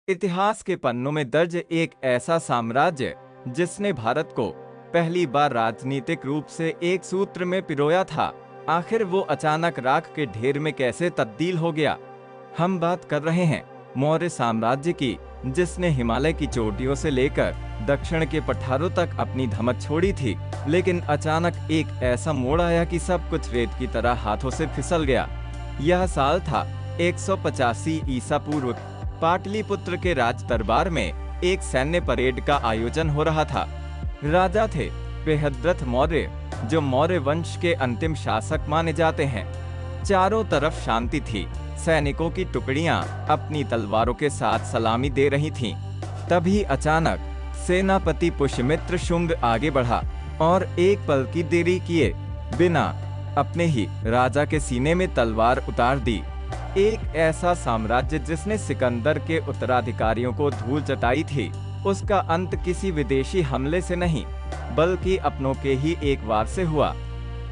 इतिहास के पन्नों में दर्ज एक ऐसा साम्राज्य जिसने भारत को पहली बार राजनीतिक रूप से एक सूत्र में पिरोया था, आखिर वो अचानक राख के ढेर में कैसे तब्दील हो गया। हम बात कर रहे हैं मौर्य साम्राज्य की, जिसने हिमालय की चोटियों से लेकर दक्षिण के पठारों तक अपनी धमक छोड़ी थी, लेकिन अचानक एक ऐसा मोड़ आया कि सब कुछ रेत की तरह हाथों से फिसल गया। यह साल था 185 ईसा पूर्व। पाटलिपुत्र के राज दरबार में एक सैन्य परेड का आयोजन हो रहा था। राजा थे बृहद्रथ मौर्य, जो मौर्य वंश के अंतिम शासक माने जाते हैं। चारों तरफ शांति थी, सैनिकों की टुकड़ियां अपनी तलवारों के साथ सलामी दे रही थीं। तभी अचानक सेनापति पुष्यमित्र शुंग आगे बढ़ा और एक पल की देरी किए बिना अपने ही राजा के सीने में तलवार उतार दी। एक ऐसा साम्राज्य जिसने सिकंदर के उत्तराधिकारियों को धूल चटाई थी, उसका अंत किसी विदेशी हमले से नहीं बल्कि अपनों के ही एक वार से हुआ।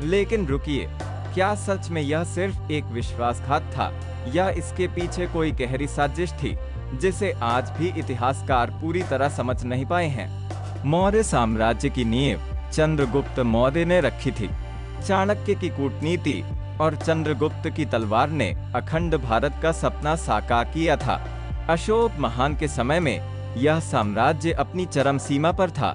लेकिन रुकिए, क्या सच में यह सिर्फ एक विश्वासघात था या इसके पीछे कोई गहरी साजिश थी जिसे आज भी इतिहासकार पूरी तरह समझ नहीं पाए हैं। मौर्य साम्राज्य की नींव चंद्रगुप्त मौर्य ने रखी थी। चाणक्य की कूटनीति और चंद्रगुप्त की तलवार ने अखंड भारत का सपना साकार किया था। अशोक महान के समय में यह साम्राज्य अपनी चरम सीमा पर था,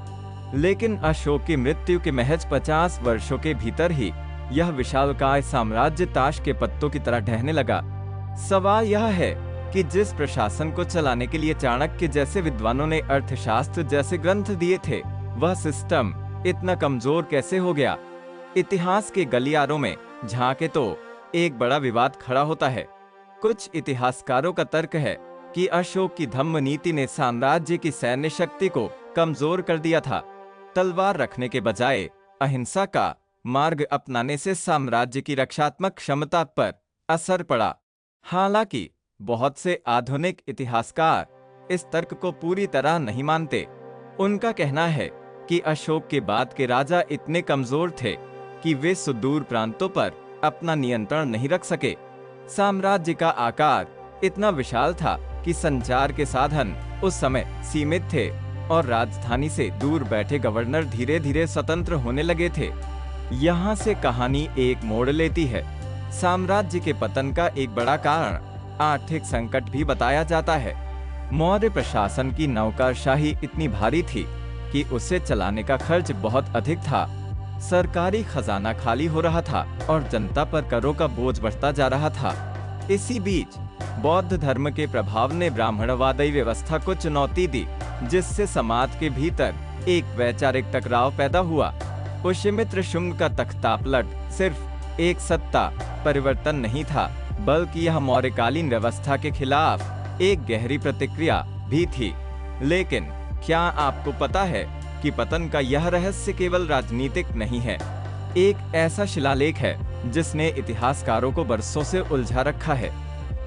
लेकिन अशोक की मृत्यु के महज 50 वर्षों के भीतर ही यह विशालकाय साम्राज्य ताश के पत्तों की तरह ढहने लगा। सवाल यह है कि जिस प्रशासन को चलाने के लिए चाणक्य जैसे विद्वानों ने अर्थशास्त्र जैसे ग्रंथ दिए थे, वह सिस्टम इतना कमजोर कैसे हो गया। इतिहास के गलियारों में झांके तो एक बड़ा विवाद खड़ा होता है। कुछ इतिहासकारों का तर्क है कि अशोक की धम्म नीति ने साम्राज्य की सैन्य शक्ति को कमजोर कर दिया था। तलवार रखने के बजाय अहिंसा का मार्ग अपनाने से साम्राज्य की रक्षात्मक क्षमता पर असर पड़ा। हालांकि बहुत से आधुनिक इतिहासकार इस तर्क को पूरी तरह नहीं मानते। उनका कहना है कि अशोक के बाद के राजा इतने कमजोर थे कि वे सुदूर प्रांतों पर अपना नियंत्रण नहीं रख सके। साम्राज्य का आकार इतना विशाल था कि संचार के साधन उस समय सीमित थे और राजधानी से दूर बैठे गवर्नर धीरे धीरे स्वतंत्र होने लगे थे। यहाँ से कहानी एक मोड़ लेती है। साम्राज्य के पतन का एक बड़ा कारण आर्थिक संकट भी बताया जाता है। मौर्य प्रशासन की नौकरशाही इतनी भारी थी कि उसे चलाने का खर्च बहुत अधिक था। सरकारी खजाना खाली हो रहा था और जनता पर करों का बोझ बढ़ता जा रहा था। इसी बीच बौद्ध धर्म के प्रभाव ने ब्राह्मणवादी व्यवस्था को चुनौती दी, जिससे समाज के भीतर एक वैचारिक टकराव पैदा हुआ। पुष्यमित्र शुंग का तख्तापलट सिर्फ एक सत्ता परिवर्तन नहीं था, बल्कि यह मौर्यकालीन व्यवस्था के खिलाफ एक गहरी प्रतिक्रिया भी थी। लेकिन क्या आपको पता है कि पतन का यह रहस्य केवल राजनीतिक नहीं है। एक ऐसा शिलालेख है जिसने इतिहासकारों को बरसों से उलझा रखा है।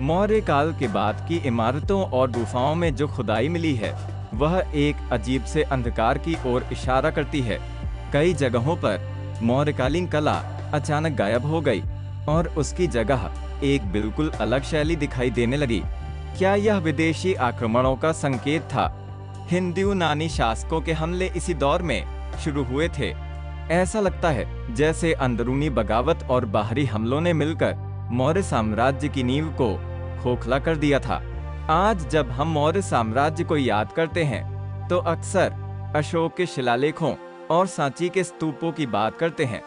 मौर्य काल के बाद की इमारतों और गुफाओं में जो खुदाई मिली है, वह एक अजीब से अंधकार की ओर इशारा करती है। कई जगहों पर मौर्यकालीन कला अचानक गायब हो गई और उसकी जगह एक बिल्कुल अलग शैली दिखाई देने लगी। क्या यह विदेशी आक्रमणों का संकेत था? हिंदू यूनानी शासकों के हमले इसी दौर में शुरू हुए थे। ऐसा लगता है जैसे अंदरूनी बगावत और बाहरी हमलों ने मिलकर मौर्य साम्राज्य की नींव को खोखला कर दिया था। आज जब हम मौर्य साम्राज्य को याद करते हैं तो अक्सर अशोक के शिलालेखों और सांची के स्तूपों की बात करते हैं,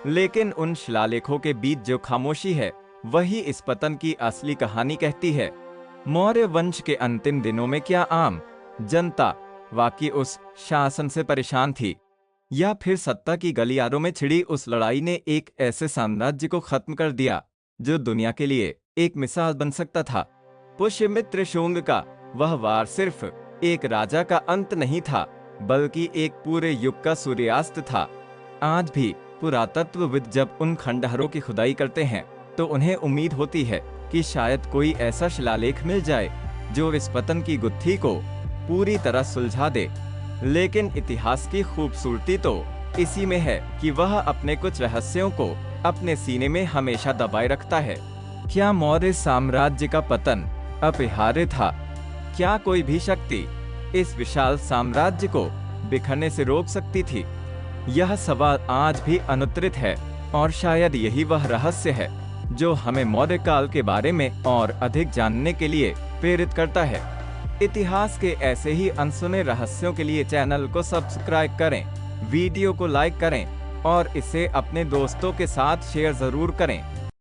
लेकिन उन शिलालेखों के बीच जो खामोशी है, वही इस पतन की असली कहानी कहती है। मौर्य वंश के अंतिम दिनों में क्या आम जनता वाकई उस शासन से परेशान थी, या फिर सत्ता की गलियारों में छिड़ी उस लड़ाई ने एक ऐसे साम्राज्य को खत्म कर दिया जो दुनिया के लिए एक मिसाल बन सकता था। पुष्यमित्र शुंग का वह वार सिर्फ एक राजा का अंत नहीं था, बल्कि एक पूरे युग का सूर्यास्त था। आज भी पुरातत्वविद जब उन खंडहरों की खुदाई करते हैं तो उन्हें उम्मीद होती है कि शायद कोई ऐसा शिलालेख मिल जाए जो इस पतन की गुत्थी को पूरी तरह सुलझा दे। लेकिन इतिहास की खूबसूरती तो इसी में है कि वह अपने कुछ रहस्यों को अपने सीने में हमेशा दबाए रखता है। क्या मौर्य साम्राज्य का पतन अपरिहार्य था, क्या कोई भी शक्ति इस विशाल साम्राज्य को बिखरने से रोक सकती थी? यह सवाल आज भी अनुत्तरित है और शायद यही वह रहस्य है जो हमें मौर्य काल के बारे में और अधिक जानने के लिए प्रेरित करता है। इतिहास के ऐसे ही अनसुने रहस्यों के लिए चैनल को सब्सक्राइब करें, वीडियो को लाइक करें और इसे अपने दोस्तों के साथ शेयर जरूर करें।